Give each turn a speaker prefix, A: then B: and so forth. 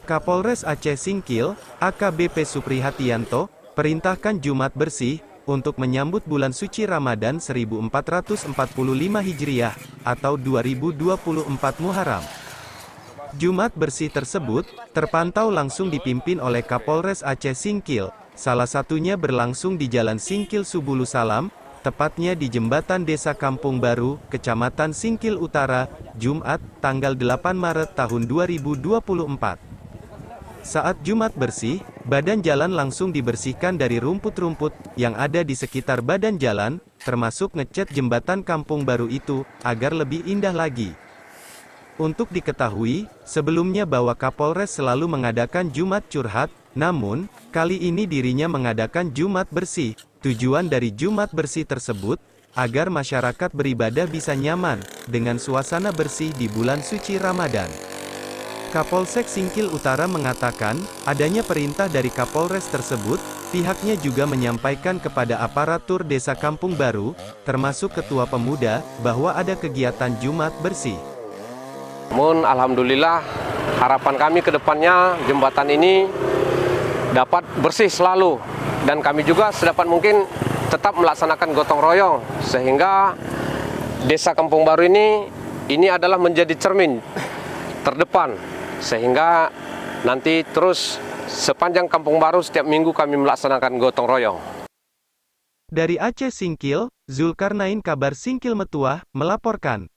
A: Kapolres Aceh Singkil, AKBP Suprihatianto, perintahkan Jumat bersih, untuk menyambut bulan suci Ramadan 1445 Hijriah, atau 2024 Muharram. Jumat bersih tersebut, terpantau langsung dipimpin oleh Kapolres Aceh Singkil, salah satunya berlangsung di Jalan Singkil Subulu Salam, tepatnya di Jembatan Desa Kampung Baru, Kecamatan Singkil Utara, Jumat, tanggal 8 Maret tahun 2024. Saat Jumat bersih, badan jalan langsung dibersihkan dari rumput-rumput yang ada di sekitar badan jalan, termasuk ngecat jembatan Kampung Baru itu, agar lebih indah lagi. Untuk diketahui, sebelumnya bahwa Kapolres selalu mengadakan Jumat curhat, namun, kali ini dirinya mengadakan Jumat bersih. Tujuan dari Jumat bersih tersebut, agar masyarakat beribadah bisa nyaman, dengan suasana bersih di bulan suci Ramadan. Kapolsek Singkil Utara mengatakan, adanya perintah dari Kapolres tersebut, pihaknya juga menyampaikan kepada aparatur desa Kampung Baru, termasuk ketua pemuda, bahwa ada kegiatan Jumat bersih.
B: Namun alhamdulillah, harapan kami ke depannya jembatan ini dapat bersih selalu, dan kami juga sedapat mungkin tetap melaksanakan gotong royong, sehingga desa Kampung Baru ini adalah menjadi cermin terdepan, sehingga nanti terus sepanjang Kampung Baru setiap minggu kami melaksanakan gotong royong.
A: Dari Aceh Singkil, Zulkarnain Kabar Singkil Metuah, melaporkan.